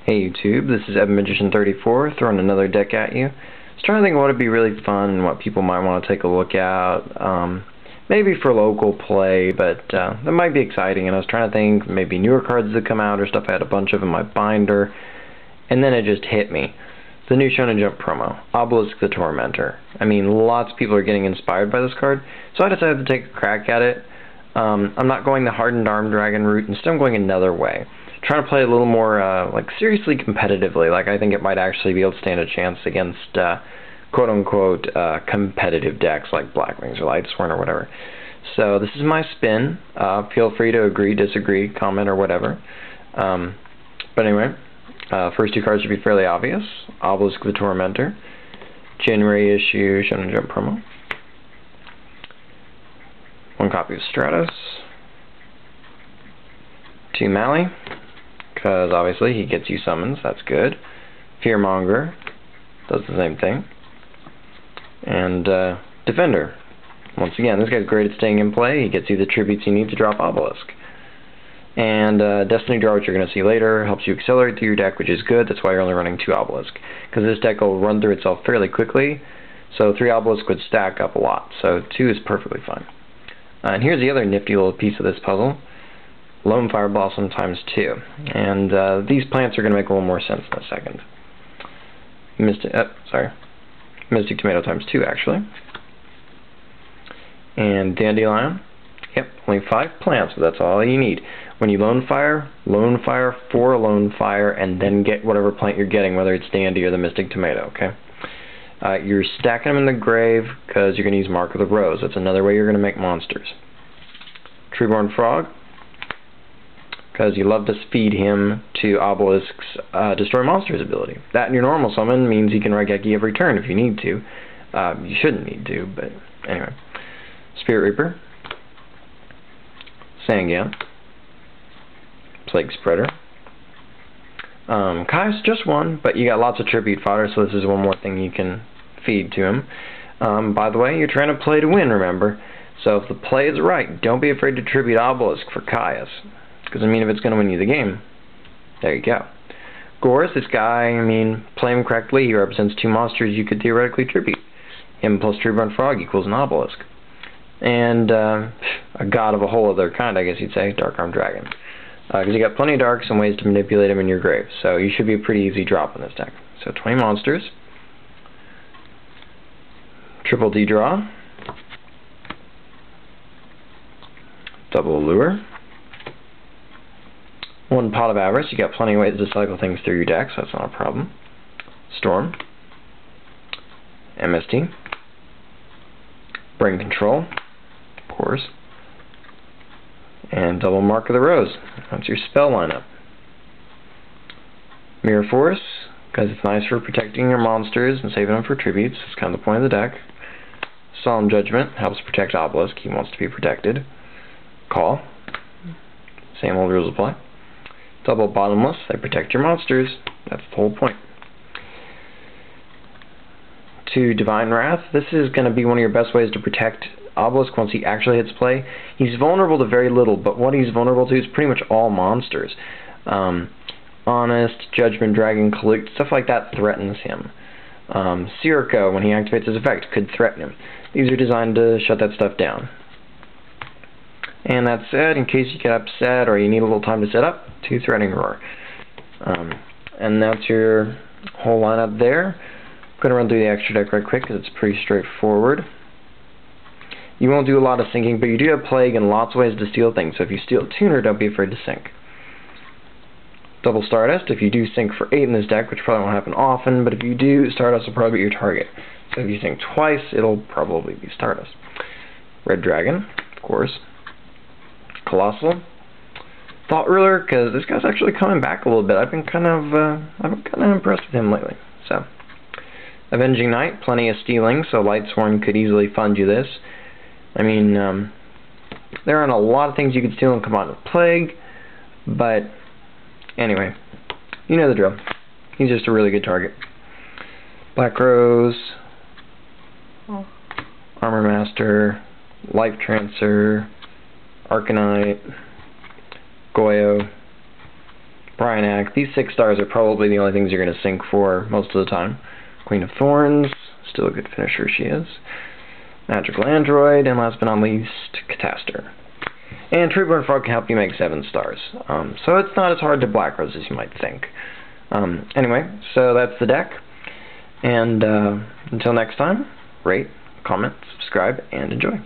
Hey YouTube, this is EvanMagician34 throwing another deck at you. I was trying to think of what would be really fun and what people might want to take a look at. Maybe for local play, but that might be exciting. And I was trying to think maybe newer cards that come out or stuff I had a bunch of in my binder. And then it just hit me. The new Shonen Jump promo, Obelisk the Tormentor. I mean, lots of people are getting inspired by this card, so I decided to take a crack at it. I'm not going the hardened arm dragon route, instead I'm going another way. Trying to play a little more, like, seriously competitively. Like, I think it might actually be able to stand a chance against, quote-unquote, competitive decks like Black Wings or Lightsworn or whatever. So, this is my spin. Feel free to agree, disagree, comment, or whatever. But anyway, first two cards should be fairly obvious. Obelisk the Tormentor. January issue Shonen Jump promo. One copy of Stratus. 2 Mally, because obviously he gets you summons, that's good. Fearmonger does the same thing. And Defender. Once again, this guy's great at staying in play. He gets you the tributes you need to drop Obelisk. And Destiny Draw, which you're going to see later, helps you accelerate through your deck, which is good. That's why you're only running 2 Obelisk. Because this deck will run through itself fairly quickly, so 3 Obelisk would stack up a lot. So 2 is perfectly fine. And here's the other nifty little piece of this puzzle. Lone Fire Blossom times 2. And these plants are going to make a little more sense in a second. Mystic Tomato times 2, actually. And Dandelion. Yep, only 5 plants, but that's all you need. When you Lone Fire for a Lone Fire, and then get whatever plant you're getting, whether it's Dandy or the Mystic Tomato, okay? You're stacking them in the grave because you're going to use Mark of the Rose. That's another way you're going to make monsters. Treeborn Frog, because you love to feed him to Obelisk's Destroy Monsters ability. That in your normal summon means he can Raigeki every turn if you need to. You shouldn't need to, but anyway. Spirit Reaper. Sangyan. Plague Spreader. Kai's just one, but you got lots of tribute fodder, so this is one more thing you can feed to him. By the way, you're trying to play to win, remember? So if the play is right, don't be afraid to tribute Obelisk for Caius. Because, I mean, if it's going to win you the game, there you go. Gorz, this guy, I mean, play him correctly, he represents 2 monsters you could theoretically tribute. Him plus Treeborn Frog equals an Obelisk. And a god of a whole other kind, I guess you'd say, Dark Arm Dragon. Because you got plenty of darks and ways to manipulate him in your grave. So you should be a pretty easy drop in this deck. So 20 monsters. Triple D draw. Double Lure. 1 Pot of Avarice. You got plenty of ways to cycle things through your deck, so that's not a problem. Storm. MST. Brain Control. Of course. And double Mark of the Rose. That's your spell lineup. Mirror Force, because it's nice for protecting your monsters and saving them for tributes. That's kind of the point of the deck. Solemn Judgment helps protect Obelisk. He wants to be protected. Call. Same old rules apply. Double Bottomless. They protect your monsters. That's the whole point. 2 Divine Wrath. This is going to be one of your best ways to protect Obelisk once he actually hits play. He's vulnerable to very little, but what he's vulnerable to is pretty much all monsters. Honest, Judgment Dragon, Collect, stuff like that threatens him. Sirocco, when he activates his effect, could threaten him. These are designed to shut that stuff down. And that's it, in case you get upset or you need a little time to set up, 2 Threatening Roar. And that's your whole lineup there. I'm going to run through the extra deck right quick because it's pretty straightforward. You won't do a lot of sinking, but you do have Plague and lots of ways to steal things, so if you steal a tuner, don't be afraid to sink. Double Stardust, if you do sink for 8 in this deck, which probably won't happen often, but if you do, Stardust will probably be your target. So if you sink twice, it'll probably be Stardust. Red Dragon, of course. Colossal. Thought Ruler, because this guy's actually coming back a little bit. I've been kind of impressed with him lately. So, Avenging Knight, plenty of stealing, so Lightsworn could easily fund you this. I mean, there aren't a lot of things you could steal and come out with Plague, but anyway, you know the drill. He's just a really good target. Black Rose, Armor Master, Life Trancer, Arcanite, Goyo, Bryanak. These 6 stars are probably the only things you're going to sink for most of the time. Queen of Thorns, still a good finisher she is. Magical Android, and last but not least, Cataster. And Treeborn Frog can help you make 7 stars. So it's not as hard to black res as you might think. Anyway, so that's the deck. And until next time, rate, comment, subscribe, and enjoy.